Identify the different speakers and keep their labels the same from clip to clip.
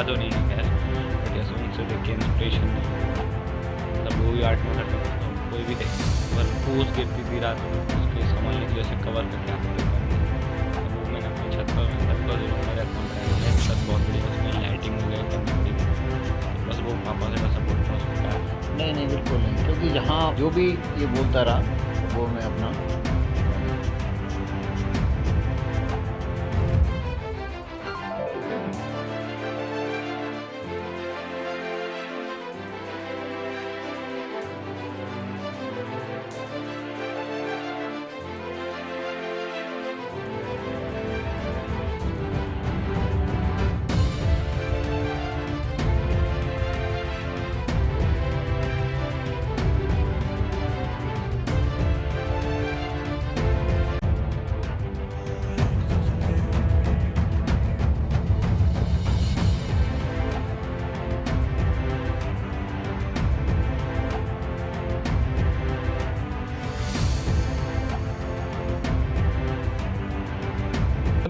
Speaker 1: तो नहीं है खैर, बट जैसे उनसे देख के इंस्पिरेशन मतलब वो भी आर्ट में करता था, तो कोई भी देखे पर पोज गिरती थी रात में उसके संभालने के लिए उसे कवर करके आते थे। तो वो मैंने अपनी छत पर में रहता हूँ, छत बहुत बड़ी है, उसमें लाइटिंग वगैरह करनी पड़ी, तो बस वो पापा से सपोर्ट था उसमें प्यार।
Speaker 2: नहीं नहीं बिल्कुल नहीं, क्योंकि यहाँ जो भी ये बोलता रहा वो मैं अपना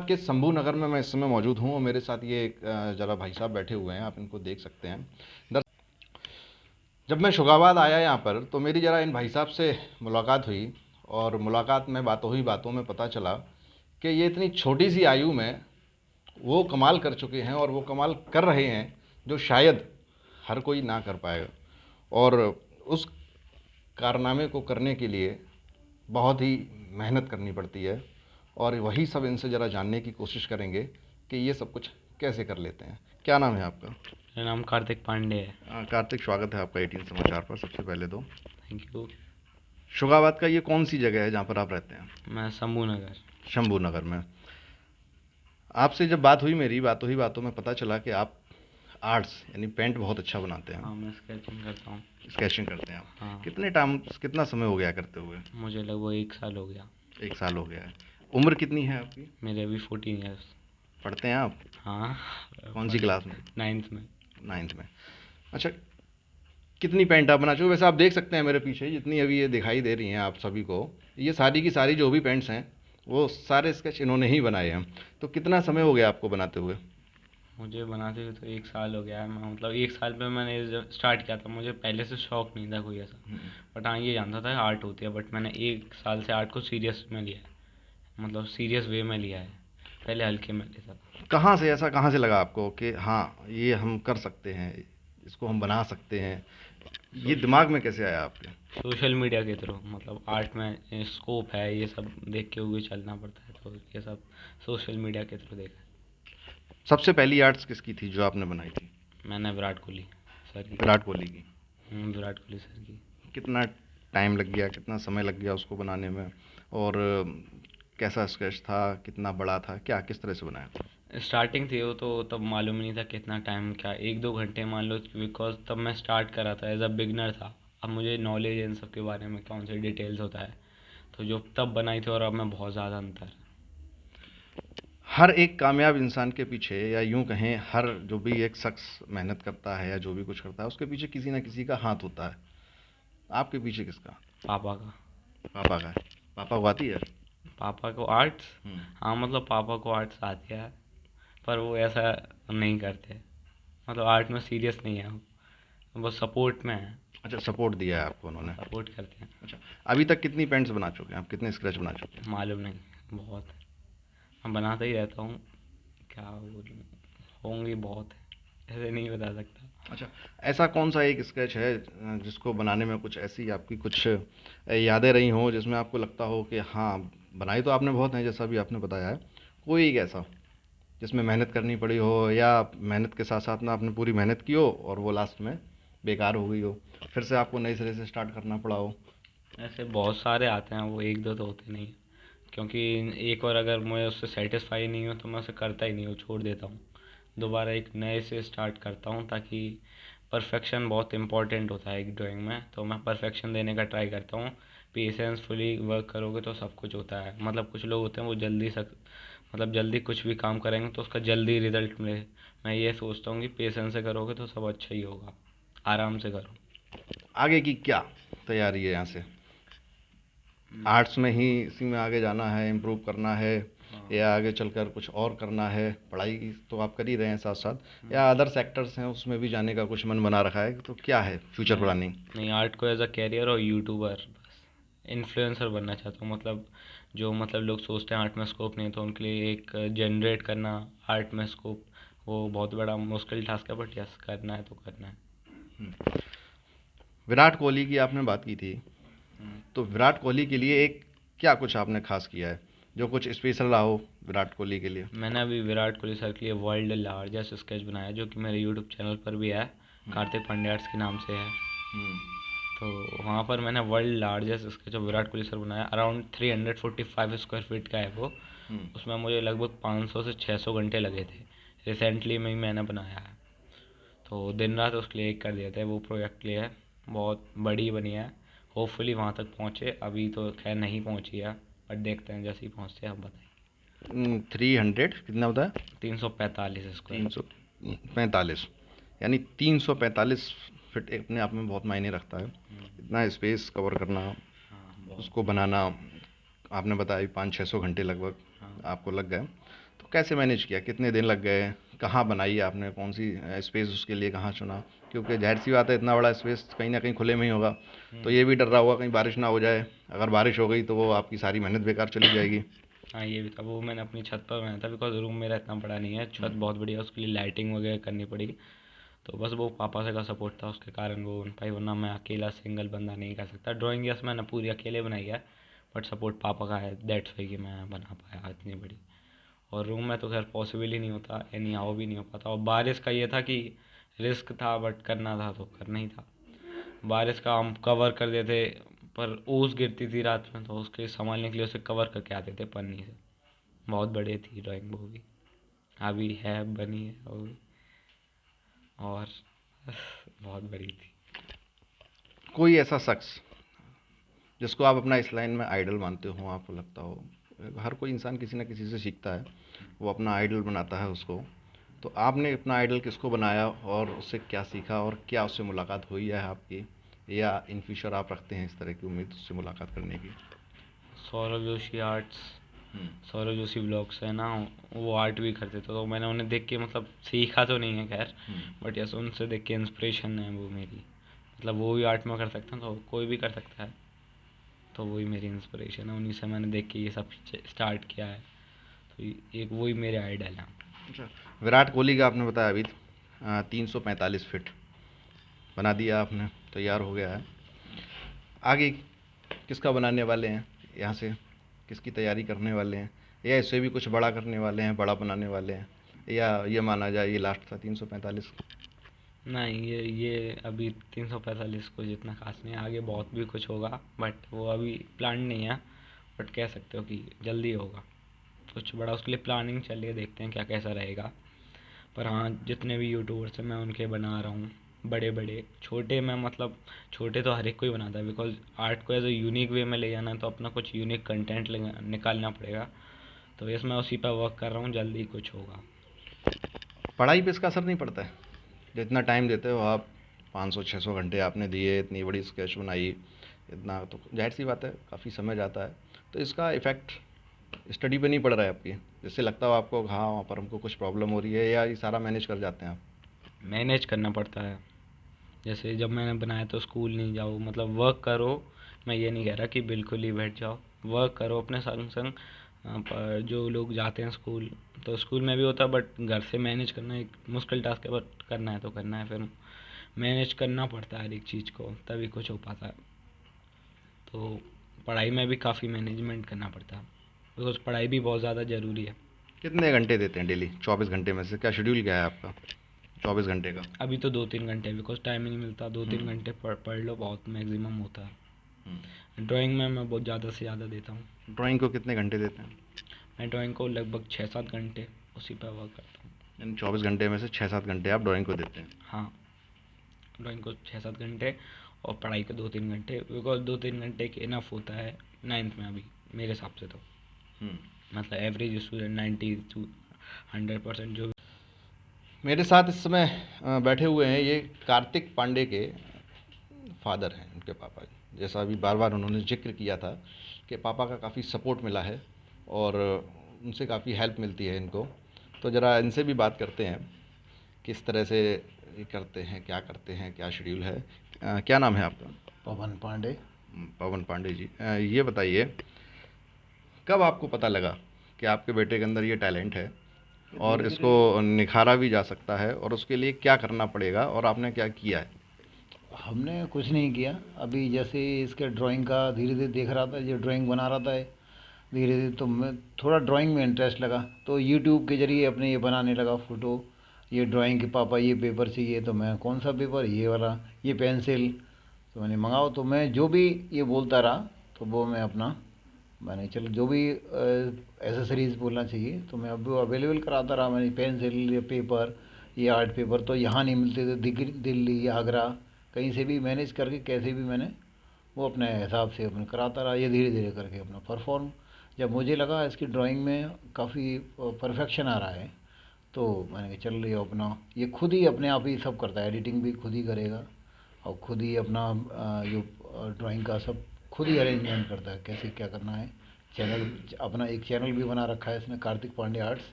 Speaker 3: के शंभू नगर में मैं इस समय मौजूद हूँ और मेरे साथ ये जरा भाई साहब बैठे हुए हैं, आप इनको देख सकते हैं। जब मैं शुगाबाद आया यहाँ पर तो मेरी ज़रा इन भाई साहब से मुलाकात हुई और मुलाकात में बातों में पता चला कि ये इतनी छोटी सी आयु में वो कमाल कर चुके हैं और वो कमाल कर रहे हैं जो शायद हर कोई ना कर पाएगा, और उस कारनामे को करने के लिए बहुत ही मेहनत करनी पड़ती है, और वही सब इनसे ज़रा जानने की कोशिश करेंगे कि ये सब कुछ कैसे कर लेते हैं। क्या नाम है आपका?
Speaker 1: मेरा नाम कार्तिक पांडे है।
Speaker 3: कार्तिक, स्वागत है आपका 18 समाचार पर। सबसे पहले तो
Speaker 1: थैंक यू।
Speaker 3: शुगाबाद का ये कौन सी जगह है जहाँ पर आप रहते हैं?
Speaker 1: मैं शंभू नगर।
Speaker 3: शंभू नगर में। आपसे जब बात हुई मेरी, बातों में पता चला कि आप आर्ट्स यानी पेंट बहुत अच्छा बनाते हैं।
Speaker 1: हाँ, मैं स्केचिंग करता हूँ।
Speaker 3: स्केचिंग करते हैं आप?
Speaker 1: हाँ।
Speaker 3: कितना समय हो गया करते हुए?
Speaker 1: मुझे लगभग 1 साल हो गया।
Speaker 3: 1 साल हो गया है। उम्र कितनी है आपकी?
Speaker 1: मेरे अभी 14 ईयर्स।
Speaker 3: पढ़ते हैं आप?
Speaker 1: हाँ।
Speaker 3: कौन सी क्लास में?
Speaker 1: 9th में।
Speaker 3: 9th में। अच्छा, कितनी पेंट आप बना चुके? वैसे आप देख सकते हैं मेरे पीछे जितनी अभी ये दिखाई दे रही हैं आप सभी को, ये सारी की सारी जो भी पेंट्स हैं वो सारे स्केच इन्होंने ही बनाए हैं। तो कितना समय हो गया आपको बनाते हुए?
Speaker 1: मुझे बनाते हुए तो 1 साल हो गया है। मैं मतलब 1 साल में मैंने जब स्टार्ट किया था, मुझे पहले से शौक नहीं था कोई ऐसा, बट हाँ ये जानता था आर्ट होती है, बट मैंने 1 साल से आर्ट को सीरियस में लिया है, मतलब सीरियस वे में लिया है, पहले हल्के में लेता था।
Speaker 3: कहाँ से लगा आपको कि हाँ ये हम कर सकते हैं, इसको हम बना सकते हैं? ये दिमाग में कैसे आया आपके?
Speaker 1: सोशल मीडिया के थ्रू, मतलब आर्ट में स्कोप है ये सब देख के हुए चलना पड़ता है, तो ये सब सोशल मीडिया के थ्रू देखा।
Speaker 3: सबसे पहली आर्ट्स किसकी थी जो आपने बनाई थी?
Speaker 1: मैंने विराट कोहली सर की।
Speaker 3: विराट कोहली की?
Speaker 1: विराट कोहली सर की।
Speaker 3: कितना टाइम लग गया, कितना समय लग गया उसको बनाने में, और कैसा स्केच था, कितना बड़ा था, क्या किस तरह से बनाया?
Speaker 1: स्टार्टिंग थी वो, तो तब मालूम नहीं था कितना टाइम, क्या 1-2 घंटे मान लो, बिकॉज तब मैं स्टार्ट करा था, एज अ बिगनर था। अब मुझे नॉलेज है इन सब के बारे में, कौन से डिटेल्स होता है, तो जो तब बनाई थी और अब में बहुत ज़्यादा अंतर।
Speaker 3: हर एक कामयाब इंसान के पीछे, या यूं कहें हर जो भी एक शख्स मेहनत करता है या जो भी कुछ करता है उसके पीछे किसी ना किसी का हाथ होता है। आपके पीछे किसका?
Speaker 1: पापा का।
Speaker 3: पापा का है? पापा को आती है?
Speaker 1: पापा को आर्ट्स? हाँ, मतलब पापा को आर्ट्स आती है, पर वो ऐसा नहीं करते, मतलब आर्ट में सीरियस नहीं है वो, बस सपोर्ट में है।
Speaker 3: अच्छा, सपोर्ट दिया है आपको उन्होंने?
Speaker 1: सपोर्ट करते हैं।
Speaker 3: अच्छा, अभी तक कितनी पेंट्स बना चुके हैं आप, कितने स्क्रैच बना चुके हैं?
Speaker 1: मालूम नहीं, बहुत है, मैं बनाता ही रहता हूँ, क्या बोलूँ, होंगे बहुत है, ऐसे नहीं बता सकता।
Speaker 3: अच्छा, ऐसा कौन सा एक स्केच है जिसको बनाने में कुछ ऐसी आपकी कुछ यादें रही हों जिसमें आपको लगता हो कि हाँ, बनाई तो आपने बहुत है जैसा भी आपने बताया है, कोई एक ऐसा जिसमें मेहनत करनी पड़ी हो, या मेहनत के साथ साथ ना आपने पूरी मेहनत की हो और वो लास्ट में बेकार हो गई हो, फिर से आपको नए सिरे से स्टार्ट करना पड़ा हो?
Speaker 1: ऐसे बहुत सारे आते हैं, वो 1-2 तो होते नहीं, क्योंकि एक और अगर मैं उससे सेटिस्फाई नहीं हूँ तो मैं उसे करता ही नहीं हूँ, छोड़ देता हूँ, दोबारा एक नए से स्टार्ट करता हूँ, ताकि परफेक्शन बहुत इंपॉर्टेंट होता है एक ड्राइंग में, तो मैं परफेक्शन देने का ट्राई करता हूँ। पेशेंसफुली वर्क करोगे तो सब कुछ होता है, मतलब कुछ लोग होते हैं वो मतलब जल्दी कुछ भी काम करेंगे तो उसका जल्दी रिजल्ट मिले, मैं ये सोचता हूँ कि पेशेंस से करोगे तो सब अच्छा ही होगा, आराम से करो।
Speaker 3: आगे की क्या तैयारी है यहाँ से? आर्ट्स में ही इसी में आगे जाना है, इम्प्रूव करना है,
Speaker 1: हाँ,
Speaker 3: या आगे चलकर कुछ और करना है? पढ़ाई तो आप कर ही रहे हैं साथ साथ, या अदर सेक्टर्स हैं उसमें भी जाने का कुछ मन बना रखा है, तो क्या है फ्यूचर
Speaker 1: नहीं
Speaker 3: प्लानिंग?
Speaker 1: नहीं, आर्ट को एज अ कैरियर और यूट्यूबर, बस इन्फ्लुएंसर बनना चाहता हूँ। मतलब जो मतलब लोग सोचते हैं आर्ट में स्कोप नहीं है, तो उनके लिए एक जनरेट करना आर्ट में स्कोप, वो बहुत बड़ा मुश्किल टास्क है, बट यस करना है तो करना है।
Speaker 3: विराट कोहली की आपने बात की थी, तो विराट कोहली के लिए एक क्या कुछ आपने खास किया है जो कुछ स्पेशल रहा हो विराट कोहली के लिए?
Speaker 1: मैंने अभी विराट कोहली सर के लिए वर्ल्ड लार्जेस्ट स्केच बनाया, जो कि मेरे यूट्यूब चैनल पर भी है, कार्तिक पांडे आर्ट्स के नाम से है। तो वहाँ पर मैंने world largest sketch of Virat Kohli sir बनाया। अराउंड 345 स्क्वायर फीट का है वो। उसमें मुझे लगभग 500 से 600 घंटे लगे थे। रिसेंटली में ही मैंने बनाया है, तो दिन रात उसके लिए एक कर दिया था। वो प्रोजेक्ट के लिए है, बहुत बड़ी बनी है। होपफुली वहाँ तक पहुँचे, अभी तो खैर नहीं पहुँची है, बट देखते हैं जैसे ही पहुँचते हैं आप बताइए।
Speaker 3: 300 कितना होता है?
Speaker 1: 345 स्क्वायर।
Speaker 3: 345, यानी 345 फिट अपने आप में बहुत मायने रखता है। इतना स्पेस कवर करना,
Speaker 1: हाँ बहुत।
Speaker 3: उसको बनाना, आपने बताया 500-600 घंटे लगभग
Speaker 1: हाँ।
Speaker 3: आपको लग गए। तो कैसे मैनेज किया, कितने दिन लग गए, कहाँ बनाई आपने, कौन सी स्पेस उसके लिए कहाँ चुना? क्योंकि जाहिर सी बात है इतना बड़ा स्पेस कहीं ना कहीं खुले में ही होगा, तो ये भी डर रहा होगा कहीं बारिश ना हो जाए। अगर बारिश हो गई तो वो आपकी सारी मेहनत बेकार चली जाएगी।
Speaker 1: हाँ ये भी था, वो मैंने अपनी छत पर बनाया था, बिकॉज रूम मेरा इतना बड़ा नहीं है। छत बहुत बढ़िया है, उसके लिए लाइटिंग वगैरह करनी पड़ी। तो बस वो पापा से का सपोर्ट था, उसके कारण वो बन पाई, वरना मैं अकेला सिंगल बंदा नहीं कर सकता। ड्राइंग यस मैंने पूरी अकेले बनाई है, बट सपोर्ट पापा का है, दैट्स वाई कि मैं बना पाया इतनी बड़ी। और रूम में तो खैर पॉसिबल ही नहीं होता, एनी हाउ भी नहीं हो पाता। और बारिश का ये था कि रिस्क था, बट करना था तो करना ही था। बारिश का हम कवर कर देते, पर ओस गिरती थी रात में, तो उसके संभालने के लिए उसे कवर करके आते थे पन्नी से। बहुत बड़ी थी ड्राइंग वो भी, अभी है बनी है वो भी, और बहुत बड़ी थी।
Speaker 3: कोई ऐसा शख्स जिसको आप अपना इस लाइन में आइडल मानते हो, आपको लगता हो, हर कोई इंसान किसी ना किसी से सीखता है, वो अपना आइडल बनाता है उसको, तो आपने अपना आइडल किसको बनाया और उससे क्या सीखा, और क्या उससे मुलाकात हुई है आपकी, या इन फ्यूचर आप रखते हैं इस तरह की उम्मीद उससे मुलाकात करने की?
Speaker 1: सौरभ जोशी आर्ट्स, सौरभ जोशी ब्लॉग्स है ना, वो आर्ट भी करते थे, तो मैंने उन्हें देख के मतलब सीखा तो नहीं है खैर, बट यस उनसे देख के इंस्पिरेशन है वो मेरी। मतलब वो भी आर्ट में कर सकते हैं, तो कोई भी कर सकता है, तो वही मेरी इंस्पिरेशन है। उन्हीं से मैंने देख के ये सब स्टार्ट किया है, तो एक वही मेरे आइडल हैं।
Speaker 3: अच्छा, विराट कोहली का आपने बताया अभी 345 फिट बना दिया आपने, तैयार हो गया है। आगे किसका बनाने वाले हैं, यहाँ से किसकी तैयारी करने वाले हैं, या इससे भी कुछ बड़ा करने वाले हैं, बड़ा बनाने वाले हैं, या ये माना जाए ये लास्ट था 345?
Speaker 1: नहीं, ये अभी 345 को जितना खास नहीं है, आगे बहुत भी कुछ होगा, बट वो अभी प्लान नहीं है। बट कह सकते हो कि जल्दी होगा कुछ बड़ा, उसके लिए प्लानिंग चल रही है, देखते हैं क्या कैसा रहेगा। पर हाँ, जितने भी यूट्यूबर्स हैं मैं उनके बना रहा हूँ, बड़े बड़े छोटे में, मतलब छोटे तो हर एक को ही बनाता है, बिकॉज आर्ट को एज ए यूनिक वे में ले जाना है, तो अपना कुछ यूनिक कंटेंट निकालना पड़ेगा। तो यस मैं उसी पर वर्क कर रहा हूँ, जल्दी कुछ होगा।
Speaker 3: पढ़ाई पे इसका असर नहीं पड़ता है? जितना टाइम देते हो आप, 500-600 घंटे आपने दिए, इतनी बड़ी स्केच बनाई, इतना तो जाहिर सी बात है काफ़ी समय जाता है, तो इसका इफ़ेक्ट स्टडी पे नहीं पड़ रहा है आपकी? जिससे लगता हो आपको हाँ वहाँ पर हमको कुछ प्रॉब्लम हो रही है, या ये सारा मैनेज कर जाते हैं आप?
Speaker 1: मैनेज करना पड़ता है। जैसे जब मैंने बनाया तो स्कूल नहीं जाओ, मतलब वर्क करो। मैं ये नहीं कह रहा कि बिल्कुल ही बैठ जाओ, वर्क करो अपने संग संग। पर जो लोग जाते हैं स्कूल, तो स्कूल में भी होता है, बट घर से मैनेज करना एक मुश्किल टास्क है, बट करना है तो करना है। फिर मैनेज करना पड़ता है हर एक चीज़ को, तभी कुछ हो पाता है। तो पढ़ाई में भी काफ़ी मैनेजमेंट करना पड़ता है, बिकॉज पढ़ाई भी बहुत ज़्यादा ज़रूरी है।
Speaker 3: कितने घंटे देते हैं डेली 24 घंटे में से? क्या शेड्यूल क्या है आपका 24 घंटे का?
Speaker 1: अभी तो 2-3 घंटे, बिकॉज टाइम ही नहीं मिलता। 2-3 घंटे पढ़ लो, बहुत मैक्सिमम होता है। ड्राइंग में मैं बहुत ज़्यादा से ज़्यादा देता हूँ।
Speaker 3: ड्राइंग को कितने घंटे देते हैं?
Speaker 1: मैं ड्राइंग को लगभग 6-7 घंटे उसी पर वर्क करता हूँ।
Speaker 3: यानी 24 घंटे में से 6-7 घंटे आप ड्राइंग को देते हैं?
Speaker 1: हाँ, ड्राइंग को 6-7 घंटे, और पढ़ाई को 2-3 घंटे, बिकॉज 2-3 घंटे के इनफ होता है 9th में अभी मेरे हिसाब से तो। मतलब एवरेज स्टूडेंट 90 to 100% जो।
Speaker 3: मेरे साथ इस समय बैठे हुए हैं ये कार्तिक पांडे के फादर हैं, उनके पापा। जैसा अभी बार बार उन्होंने जिक्र किया था कि पापा का काफ़ी सपोर्ट मिला है, और उनसे काफ़ी हेल्प मिलती है इनको। तो ज़रा इनसे भी बात करते हैं, किस तरह से ये करते हैं, क्या शेड्यूल है। क्या नाम है आपका?
Speaker 2: पवन पांडे।
Speaker 3: पवन पांडे जी। ये बताइए, कब आपको पता लगा कि आपके बेटे के अंदर ये टैलेंट है और इसको निखारा भी जा सकता है, और उसके लिए क्या करना पड़ेगा और आपने क्या किया है?
Speaker 2: हमने कुछ नहीं किया। अभी जैसे इसके ड्राइंग का धीरे धीरे देख रहा था, ये ड्राइंग बना रहा था धीरे धीरे, तो मैं थोड़ा ड्राइंग में इंटरेस्ट लगा, तो यूट्यूब के ज़रिए अपने ये बनाने लगा फ़ोटो। ये ड्राइंग के पापा ये पेपर चाहिए, तो मैं कौन सा पेपर, ये वाला, ये पेंसिल, तो मैंने मंगाओ। तो मैं जो भी ये बोलता रहा तो वो मैं अपना, मैंने चलो जो भी एसेसरीज़ बोलना चाहिए तो मैं अब वो अवेलेबल कराता रहा। मैंने पेंसिल, ये पेपर, ये आर्ट पेपर तो यहाँ नहीं मिलते थे, दिल्ली, आगरा, कहीं से भी मैनेज करके कैसे भी मैंने वो अपने हिसाब से अपने कराता रहा। ये धीरे धीरे करके अपना परफॉर्म, जब मुझे लगा इसकी ड्राइंग में काफ़ी परफेक्शन आ रहा है, तो मैंने कहा चल ये अपना, ये खुद ही अपने आप ही सब करता है, एडिटिंग भी खुद ही करेगा और खुद ही अपना जो ड्राइंग का सब खुद ही अरेंजमेंट करता है, कैसे क्या करना है। चैनल, अपना एक चैनल भी बना रखा है इसने, कार्तिक पांडे आर्ट्स,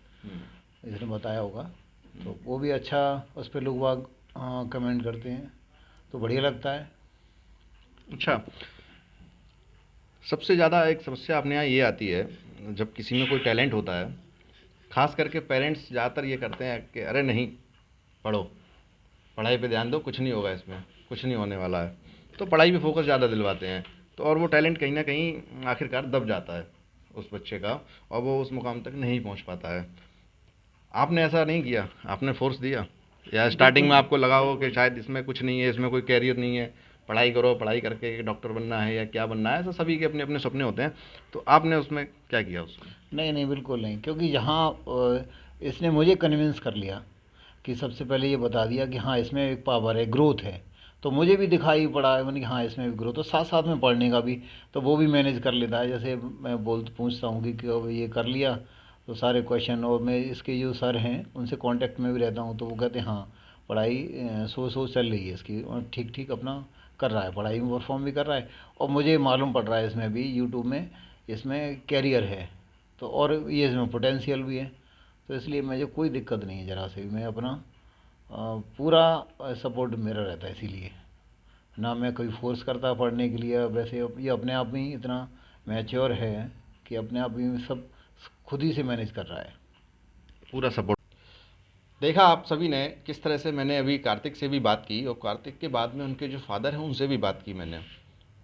Speaker 2: इसने बताया होगा, तो वो भी अच्छा, उस पर लोग बाग कमेंट करते हैं, तो बढ़िया लगता है।
Speaker 3: अच्छा, सबसे ज़्यादा एक समस्या अपने यहाँ ये आती है, जब किसी में कोई टैलेंट होता है, खास करके पेरेंट्स ज़्यादातर ये करते हैं कि अरे नहीं, पढ़ो, पढ़ाई पे ध्यान दो, कुछ नहीं होगा इसमें, कुछ नहीं होने वाला है, तो पढ़ाई पे फोकस ज़्यादा दिलवाते हैं। तो और वो टैलेंट कहीं ना कहीं आखिरकार दब जाता है उस बच्चे का, और वो उस मुकाम तक नहीं पहुंच पाता है। आपने ऐसा नहीं किया, आपने फोर्स दिया, या स्टार्टिंग में
Speaker 2: बिल्कुल।
Speaker 3: आपको लगा हो कि शायद इसमें कुछ नहीं है, इसमें कोई कैरियर नहीं है, पढ़ाई करो, पढ़ाई करके डॉक्टर बनना है या क्या बनना है, ऐसा सभी के अपने अपने सपने होते हैं, तो आपने उसमें क्या किया उसमें?
Speaker 2: नहीं नहीं, बिल्कुल नहीं, क्योंकि यहाँ इसने मुझे कन्विंस कर लिया कि सबसे पहले ये बता दिया कि हाँ इसमें एक पावर है, ग्रोथ है, तो मुझे भी दिखाई पड़ा है, मैंने कि हाँ इसमें भी ग्रोथ, तो साथ साथ में पढ़ने का भी, तो वो भी मैनेज कर लेता है। जैसे मैं पूछता हूँ कि अब ये कर लिया, तो सारे क्वेश्चन, और मैं इसके जो सर हैं उनसे कांटेक्ट में भी रहता हूँ, तो वो कहते हैं हाँ पढ़ाई सो चल रही है इसकी, और ठीक ठीक अपना कर रहा है, पढ़ाई में परफॉर्म भी कर रहा है, और मुझे मालूम पड़ रहा है इसमें भी, यूट्यूब में इसमें कैरियर है, तो और ये इसमें पोटेंशियल भी है, तो इसलिए मुझे कोई दिक्कत नहीं है ज़रा से भी। मैं अपना पूरा सपोर्ट मेरा रहता है, इसीलिए ना मैं कोई फोर्स करता पढ़ने के लिए। वैसे ये अपने आप में ही इतना मैच्योर है कि अपने आप ही सब खुद ही से मैनेज कर रहा है।
Speaker 3: पूरा सपोर्ट। देखा आप सभी ने किस तरह से, मैंने अभी कार्तिक से भी बात की, और कार्तिक के बाद में उनके जो फादर हैं उनसे भी बात की मैंने,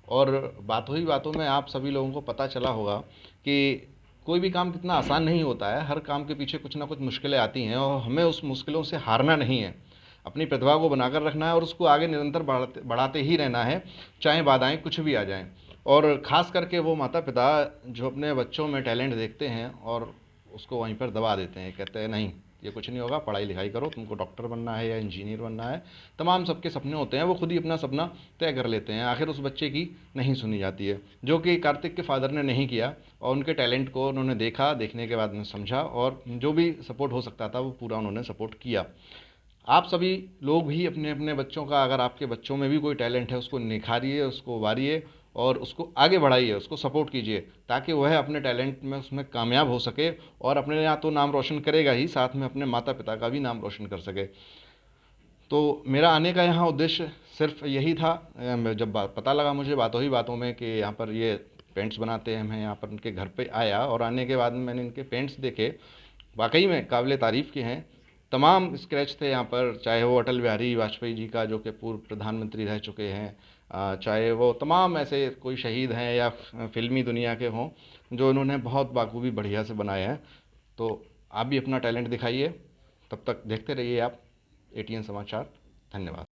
Speaker 3: और बातों ही बातों में आप सभी लोगों को पता चला होगा कि कोई भी काम कितना आसान नहीं होता है, हर काम के पीछे कुछ ना कुछ मुश्किलें आती हैं, और हमें उस मुश्किलों से हारना नहीं है, अपनी प्रतिभा को बनाकर रखना है और उसको आगे निरंतर बढ़ाते ही रहना है, चाहे बाधाएं कुछ भी आ जाएं। और ख़ास करके वो माता पिता जो अपने बच्चों में टैलेंट देखते हैं और उसको वहीं पर दबा देते हैं, कहते हैं नहीं ये कुछ नहीं होगा, पढ़ाई लिखाई करो, तुमको डॉक्टर बनना है या इंजीनियर बनना है, तमाम सबके सपने होते हैं, वो खुद ही अपना सपना तय कर लेते हैं, आखिर उस बच्चे की नहीं सुनी जाती है, जो कि कार्तिक के फादर ने नहीं किया, और उनके टैलेंट को उन्होंने देखा, देखने के बाद में समझा, और जो भी सपोर्ट हो सकता था वो पूरा उन्होंने सपोर्ट किया। आप सभी लोग भी अपने अपने बच्चों का, अगर आपके बच्चों में भी कोई टैलेंट है, उसको निखारिए, उसको उभारिए और उसको आगे बढ़ाइए, उसको सपोर्ट कीजिए, ताकि वह अपने टैलेंट में उसमें कामयाब हो सके, और अपने यहाँ तो नाम रोशन करेगा ही, साथ में अपने माता पिता का भी नाम रोशन कर सके। तो मेरा आने का यहाँ उद्देश्य सिर्फ यही था। जब पता लगा मुझे बातों ही बातों में कि यहाँ पर ये पेंट्स बनाते हैं, मैं यहाँ पर उनके घर पे आया, और आने के बाद में मैंने इनके पेंट्स देखे, वाकई में काबिल तारीफ़ के हैं। तमाम स्क्रैच थे यहाँ पर, चाहे वो अटल बिहारी वाजपेयी जी का, जो कि पूर्व प्रधानमंत्री रह चुके हैं, चाहे वो तमाम ऐसे कोई शहीद हैं या फिल्मी दुनिया के हों, जो इन्होंने बहुत बाखूबी बढ़िया से बनाए हैं। तो आप भी अपना टैलेंट दिखाइए। तब तक देखते रहिए आप एटीएन समाचार। धन्यवाद।